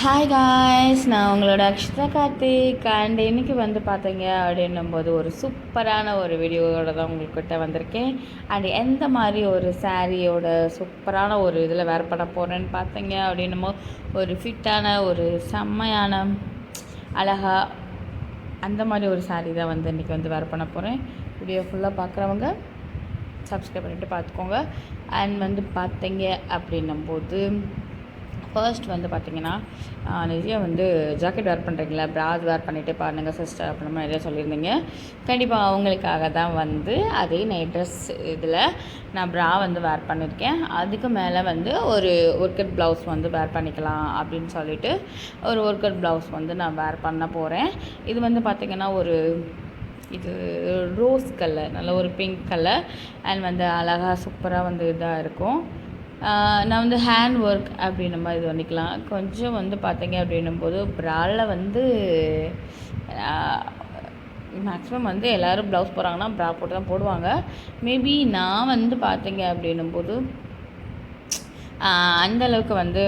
Hi guys, நான் உங்களோட Akshita Karthik. And இன்றைக்கி வந்து பார்த்தீங்க அப்படின்னும்போது ஒரு சூப்பரான ஒரு வீடியோவோட தான் உங்கள்கிட்ட வந்திருக்கேன். அண்ட் எந்த மாதிரி ஒரு சாரியோட சூப்பரான ஒரு இதில் வேர் பண்ண போகிறேன்னு பார்த்தீங்க அப்படின்னுமோ ஒரு ஃபிட்டான ஒரு செம்மையான அழகா அந்த மாதிரி ஒரு சாரீ தான் வந்து இன்றைக்கி வந்து வேர் பண்ண போகிறேன். வீடியோ ஃபுல்லாக பார்க்குறவங்க சப்ஸ்கிரைப் பண்ணிவிட்டு பார்த்துக்கோங்க. அண்ட் வந்து பார்த்தீங்க அப்படின்னும்போது ஃபர்ஸ்ட் வந்து பார்த்திங்கன்னா, நிறைய வந்து ஜாக்கெட் வேர் பண்ணுறீங்களா, ப்ராஸ் வேர் பண்ணிவிட்டு பாருங்கள் சிஸ்டர் அப்படின்னு நிறைய சொல்லியிருந்தீங்க. கண்டிப்பாக அவங்களுக்காக தான் வந்து அதே நைட் ட்ரெஸ் இதில் நான் ப்ரா வந்து வேர் பண்ணியிருக்கேன். அதுக்கு மேலே வந்து ஒரு ஒர்க்கட் ப்ளவுஸ் வந்து வேர் பண்ணிக்கலாம் அப்படின்னு சொல்லிட்டு ஒரு ஒர்க்கட் ப்ளவுஸ் வந்து நான் வேர் பண்ண போகிறேன். இது வந்து பார்த்திங்கன்னா இது ரோஸ் கலர், நல்ல ஒரு பிங்க் கலர். அண்ட் வந்து அழகாக சூப்பராக வந்து இதாக இருக்கும். நான் வந்து ஹேண்ட் ஒர்க் அப்படின்ன மாதிரி இது பண்ணிக்கலாம். கொஞ்சம் வந்து பார்த்தீங்க அப்படின்னும்போது ப்ராவில் வந்து மேக்ஸிமம் வந்து எல்லோரும் ப்ளவுஸ் போடுறாங்கன்னா ப்ரா போட்டு தான் போடுவாங்க. மேபி நான் வந்து பார்த்தீங்க அப்படின்னும்போது அந்தளவுக்கு வந்து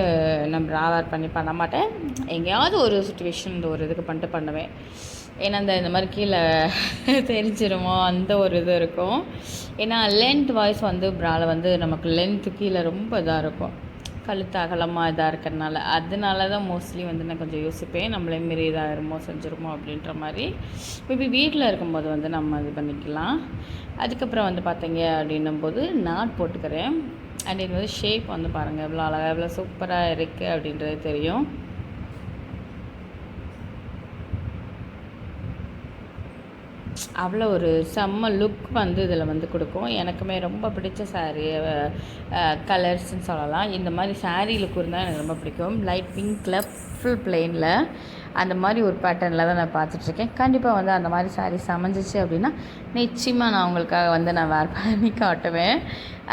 நான் ப்ரா வேர் பண்ண மாட்டேன். எங்கேயாவது ஒரு சுச்சுவேஷன் இந்த ஒரு இதுக்கு பண்ணுவேன். ஏன்னா இந்த மாதிரி கீழே தெரிஞ்சிருமோ அந்த ஒரு இது இருக்கும். ஏன்னா லென்த் வாய்ஸ் வந்து ப்ராவில் வந்து நமக்கு லென்த்து கீழே ரொம்ப இதாக இருக்கும், கழுத்து அகலமாக இதாக இருக்கிறதுனால. அதனால தான் மோஸ்ட்லி வந்து நான் கொஞ்சம் யோசிப்பேன், நம்மளே மாரி இதாகிருமோ செஞ்சுருமோ அப்படின்ற மாதிரி. மேபி வீட்டில் இருக்கும்போது வந்து நம்ம இது பண்ணிக்கலாம். அதுக்கப்புறம் வந்து பார்த்தீங்க அப்படின்னும்போது நாட் போட்டுக்கிறேன். அண்ட் இது வந்து ஷேப் வந்து பாருங்கள் எவ்வளோ அழகாக எவ்வளோ சூப்பராக இருக்குது அப்படின்றது தெரியும். அவ்வளோ ஒரு செம்ம லுக் வந்து இதில் வந்து கொடுக்கும். எனக்குமே ரொம்ப பிடிச்ச சாரீ கலர்ஸ்ன்னு சொல்லலாம். இந்த மாதிரி சாரீ லுக் இருந்தால் எனக்கு ரொம்ப பிடிக்கும். லைட் பிங்க்கில் ஃபுல் பிளெயினில் அந்த மாதிரி ஒரு பேட்டர்னில் தான் நான் பார்த்துட்ருக்கேன். கண்டிப்பாக வந்து அந்த மாதிரி சாரீ சமைஞ்சிச்சு அப்படின்னா நிச்சயமாக நான் உங்களுக்காக வந்து நான் வேர் பண்ணி காட்டுவேன்.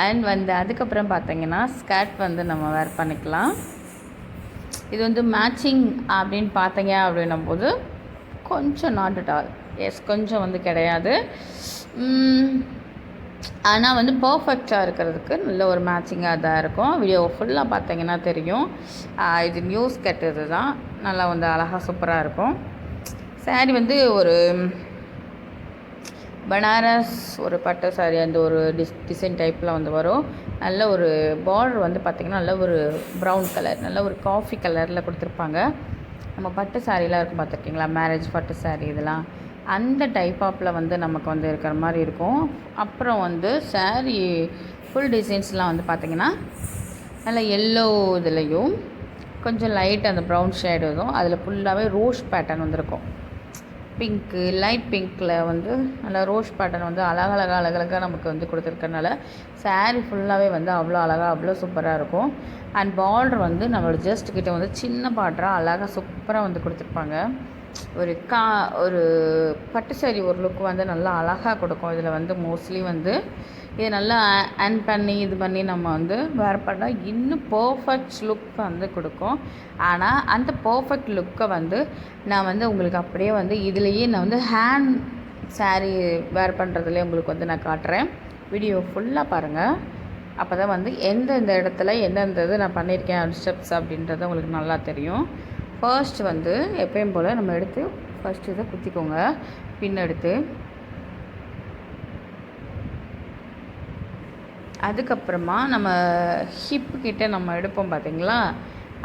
அண்ட் வந்து அதுக்கப்புறம் பார்த்தீங்கன்னா ஸ்கர்ட் வந்து நம்ம வேர் பண்ணிக்கலாம். இது வந்து மேட்சிங் அப்படின்னு பார்த்தீங்க அப்படின்னும் போது கொஞ்சம் நாட் அட் ஆல், எஸ் கொஞ்சம் வந்து கிடையாது. ஆனால் வந்து பர்ஃபெக்டாக இருக்கிறதுக்கு நல்ல ஒரு மேட்சிங்காக தான் இருக்கும். வீடியோ ஃபுல்லாக பார்த்தீங்கன்னா தெரியும். இது நியூஸ் கட்டுறது தான் நல்லா வந்து அழகாக சூப்பராக இருக்கும். சாரீ வந்து ஒரு பனாரஸ் ஒரு பட்டு சாரீ அந்த ஒரு டிசைன் டைப்பில் வந்து வரும். நல்ல ஒரு பார்டர் வந்து பார்த்திங்கன்னா நல்ல ஒரு ப்ரௌன் கலர், நல்ல ஒரு காஃபி கலரில் கொடுத்துருப்பாங்க. நம்ம பட்டு சாரீலாம் இருக்கும் பார்த்துருக்கீங்களா, மேரேஜ் பட்டு சாரீ இதெல்லாம் அந்த டைப் ஆப்பில் வந்து நமக்கு வந்து இருக்கிற மாதிரி இருக்கும். அப்புறம் வந்து சாரீ ஃபுல் டிசைன்ஸ்லாம் வந்து பார்த்திங்கன்னா நல்லா எல்லோ இதுலேயும் கொஞ்சம் லைட் அந்த ப்ரௌன் ஷேடு வரும். அதில் ஃபுல்லாகவே ரோஸ் பேட்டர்ன் வந்துருக்கும். பிங்க்கு லைட் பிங்க்கில் வந்து நல்லா ரோஸ் பேட்டர்ன் வந்து அழகழகாக நமக்கு வந்து கொடுத்துருக்கறனால சாரீ ஃபுல்லாகவே வந்து அவ்வளோ அழகாக அவ்வளோ சூப்பராக இருக்கும். அண்ட் பார்டர் வந்து நம்மளோட ஜஸ்ட் கிட்ட வந்து சின்ன பார்டராக அழகாக சூப்பராக வந்து கொடுத்துருப்பாங்க. ஒரு பட்டு சாரீ ஒரு லுக் வந்து நல்லா அழகாக கொடுக்கும். இதில் வந்து மோஸ்ட்லி வந்து இது நல்லா இது பண்ணி நம்ம வந்து வேர் பண்ணால் இன்னும் பர்ஃபெக்ட் லுக் வந்து கொடுக்கும். ஆனால் அந்த பர்ஃபெக்ட் லுக்கை வந்து நான் வந்து உங்களுக்கு அப்படியே வந்து இதுலேயே நான் வந்து ஹேண்ட் சாரீ வேர் பண்ணுறதுலேயே உங்களுக்கு வந்து நான் காட்டுறேன். வீடியோ ஃபுல்லாக பாருங்கள். அப்போ தான் வந்து எந்தெந்த இடத்துல எந்தெந்த இது நான் பண்ணியிருக்கேன் ஸ்டெப்ஸ் அப்படின்றது உங்களுக்கு நல்லா தெரியும். ஃபர்ஸ்ட் வந்து எப்பயும் போல் நம்ம எடுத்து ஃபர்ஸ்ட் இதை குத்திக்கோங்க. பின் எடுத்து அதுக்கப்புறமா நம்ம ஹிப்பு கிட்டே நம்ம எடுப்போம் பார்த்திங்களா,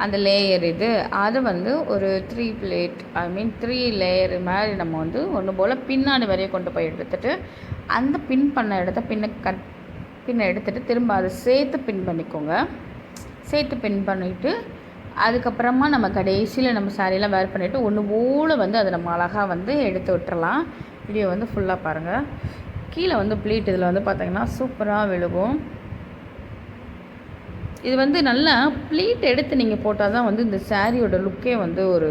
அந்த லேயர் அது வந்து ஒரு 3 லேயர் மாதிரி நம்ம வந்து ஒன்று போல் பின்னாடி வரைய கொண்டு போய் எடுத்துகிட்டு அந்த பின் பண்ண இடத்த பின்னை எடுத்துகிட்டு திரும்ப அதை சேர்த்து பின் பண்ணிக்கோங்க. சேர்த்து பின் பண்ணிவிட்டு அதுக்கப்புறமா நம்ம கடைசியில் நம்ம சாரீலாம் வேர் பண்ணிவிட்டு ஒன்று போல் வந்து அதை நம்ம அழகாக வந்து எடுத்து விட்டுறலாம். வீடியோ வந்து ஃபுல்லாக பாருங்கள். கீழே வந்து ப்ளீட் இதில் வந்து பார்த்திங்கன்னா சூப்பராக விழுகும். இது வந்து நல்லா ப்ளீட் எடுத்து நீங்கள் போட்டால் தான் வந்து இந்த சாரியோட லுக்கே வந்து ஒரு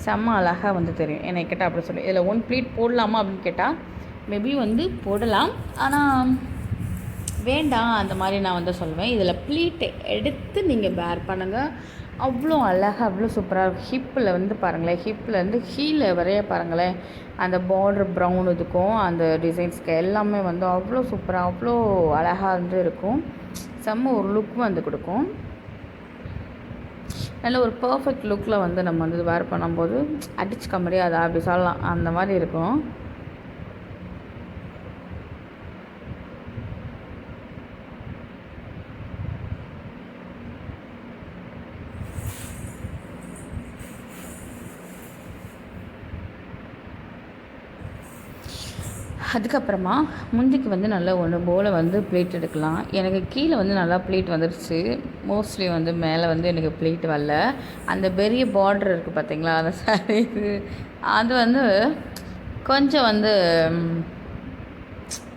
செம்ம அழகாக வந்து தெரியும். என்னை கேட்டால் அப்படி சொல்லி இதில் 1 ப்ளீட் போடலாமா அப்படின்னு கேட்டால் மேபி வந்து போடலாம், ஆனால் வேண்டாம் அந்த மாதிரி நான் வந்து சொல்லுவேன். இதில் ப்ளீட் எடுத்து நீங்கள் வேர் பண்ணுங்கள், அவ்வளோ அழகாக அவ்வளோ சூப்பராக இருக்கும். ஹிப்பில் வந்து பாருங்களேன், ஹிப்பில் வந்து கீழே வரைய பாருங்களேன், அந்த பார்டர் ப்ரௌன் இதுக்கும் அந்த டிசைன்ஸ்க்கு எல்லாமே வந்து அவ்வளோ சூப்பராக அவ்வளோ அழகாக வந்து இருக்கும். செம்ம ஒரு லுக் வந்து கொடுக்கும். நல்ல ஒரு பர்ஃபெக்ட் லுக்கில் வந்து நம்ம வந்து வேர் பண்ணும்போது அடிச்சுக்க முடியாது அப்படி சொல்லலாம், அந்த மாதிரி இருக்கும். அதுக்கப்புறமா முந்திக்கு வந்து நல்லா ஒன்று போல் வந்து ப்ளீட் எடுக்கலாம். எனக்கு கீழே வந்து நல்லா ப்ளீட் வந்துடுச்சு. மோஸ்ட்லி வந்து மேலே வந்து எனக்கு ப்ளீட் வரல. அந்த பெரிய பார்டர் இருக்குது பார்த்தீங்களா, அந்த சாரீக்கு அது வந்து கொஞ்சம் வந்து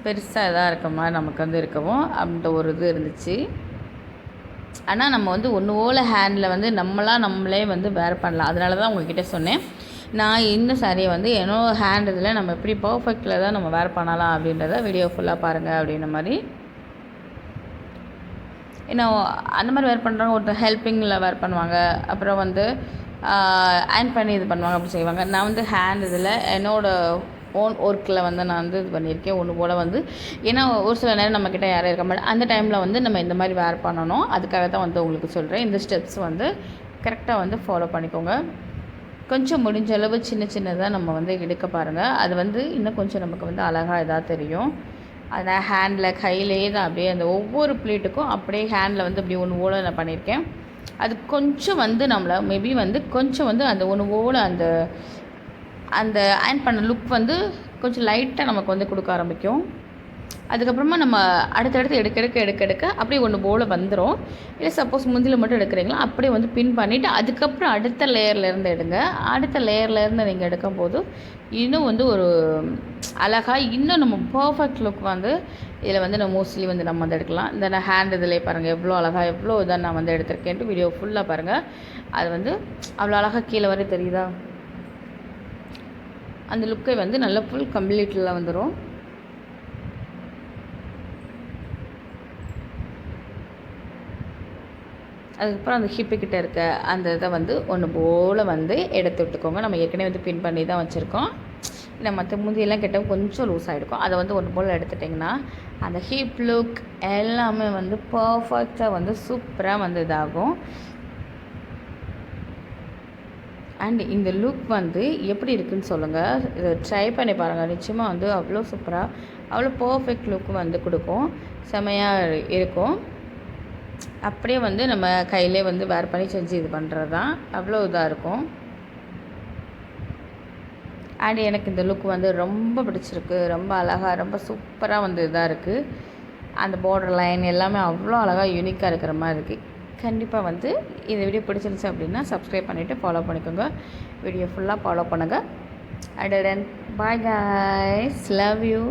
பெருசாக இதாக இருக்க மாதிரி நமக்கு வந்து இருக்கவும் அந்த ஒரு இது இருந்துச்சு. ஆனால் நம்ம வந்து ஒன்று போல் ஹேண்டில் வந்து நம்மளே வந்து வேர் பண்ணலாம். அதனால தான் உங்கள்கிட்ட சொன்னேன், நான் இந்த சாரியை வந்து என்னோடய ஹேண்ட் இதில் நம்ம எப்படி பர்ஃபெக்டில் தான் நம்ம வேர் பண்ணலாம் அப்படின்றத வீடியோ ஃபுல்லாக பாருங்கள் அப்படின்ற மாதிரி. ஏன்னா அந்த மாதிரி வேர் பண்ணுறவங்க ஒருத்தர் ஹெல்ப்பிங்கில் வேர் பண்ணுவாங்க, அப்புறம் வந்து அயர்ன் பண்ணி இது பண்ணுவாங்க, அப்படி செய்வாங்க. நான் வந்து ஹேண்ட் இதில் என்னோடய ஓன் ஒர்க்கில் வந்து நான் வந்து இது பண்ணியிருக்கேன் ஒன்று போல் வந்து. ஏன்னா ஒரு சில நேரம் நம்மக்கிட்ட யாரும் இருக்க மாட்டேன், அந்த டைமில் வந்து நம்ம இந்த மாதிரி வேர் பண்ணணும். அதுக்காக தான் வந்து உங்களுக்கு சொல்கிறேன். இந்த ஸ்டெப்ஸ் வந்து கரெக்டாக வந்து ஃபாலோ பண்ணிக்கோங்க. கொஞ்சம் முடிஞ்ச அளவு சின்னதாக நம்ம வந்து எடுக்க பாருங்கள். அது வந்து இன்னும் கொஞ்சம் நமக்கு வந்து அழகாக இதாக தெரியும். அதை ஹேண்டில் கையிலேயே தான் அப்படியே அந்த ஒவ்வொரு ப்ளீட்டுக்கும் அப்படியே ஹேண்டில் வந்து அப்படி ஒன்று போல் நான் பண்ணியிருக்கேன். அது கொஞ்சம் வந்து நம்மளை மேபி வந்து கொஞ்சம் வந்து அந்த ஒன்று போல் அந்த அந்த அயர்ன் பண்ண லுக் வந்து கொஞ்சம் லைட்டாக நமக்கு வந்து கொடுக்க ஆரம்பிக்கும். அதுக்கப்புறமா நம்ம அடுத்தடுத்து எடுக்க அப்படியே ஒன்று போல் வந்துடும். இல்லை சப்போஸ் முந்தியில் மட்டும் எடுக்கிறீங்களா, அப்படியே வந்து பின் பண்ணிவிட்டு அதுக்கப்புறம் அடுத்த லேயர்லேருந்து எடுங்க. அடுத்த லேயர்லேருந்து நீங்கள் எடுக்கும்போது இன்னும் வந்து ஒரு அழகாக இன்னும் நம்ம பர்ஃபெக்ட் லுக் வந்து இதில் வந்து நம்ம மோஸ்ட்லி வந்து நம்ம வந்து எடுக்கலாம். இந்த நான் ஹேண்ட் இதிலே பாருங்கள் எவ்வளோ அழகாக எவ்வளோ இதாக நான் வந்து எடுத்திருக்கேன்ட்டு வீடியோ ஃபுல்லாக பாருங்கள். அது வந்து அவ்வளோ அழகாக கீழே வரை தெரியுதா, அந்த லுக்கை வந்து நல்லா ஃபுல் கம்ப்ளீட்டில் வந்துடும். அதுக்கப்புறம் அந்த ஹிப்புக்கிட்ட இருக்க அந்த இதை வந்து ஒன்று போல் வந்து எடுத்து விட்டுக்கோங்க. நம்ம ஏற்கனவே வந்து பின் பண்ணி தான் வச்சுருக்கோம். இல்லை மற்ற முந்தியெல்லாம் கிட்ட கொஞ்சம் லூஸ் ஆகிருக்கும். அதை வந்து ஒன்று போல் எடுத்துட்டிங்கன்னா அந்த ஹிப் லுக் எல்லாமே வந்து பர்ஃபெக்டாக வந்து சூப்பராக வந்து இதாகும். அண்ட் இந்த லுக் வந்து எப்படி இருக்குதுன்னு சொல்லுங்கள். இதை ட்ரை பண்ணி பாருங்கள். நிச்சயமாக வந்து அவ்வளோ சூப்பராக அவ்வளோ பர்ஃபெக்ட் லுக் வந்து கொடுக்கும். செமையாக இருக்கும். அப்படியே வந்து நம்ம கையிலே வந்து வேர் பண்ணி செஞ்சு இது பண்ணுறது தான் அவ்வளோ இதாக இருக்கும். அண்ட் எனக்கு இந்த லுக் வந்து ரொம்ப பிடிச்சிருக்கு. ரொம்ப அழகாக ரொம்ப சூப்பராக வந்து இதாக இருக்குது. அந்த பார்டர் லைன் எல்லாமே அவ்வளோ அழகாக யூனிக்காக இருக்கிற மாதிரி இருக்குது. கண்டிப்பாக வந்து இந்த வீடியோ பிடிச்சிருந்துச்சு அப்படின்னா சப்ஸ்கிரைப் பண்ணிவிட்டு ஃபாலோ பண்ணிக்கோங்க. வீடியோ ஃபுல்லாக ஃபாலோ பண்ணுங்கள். And then bye guys, love you.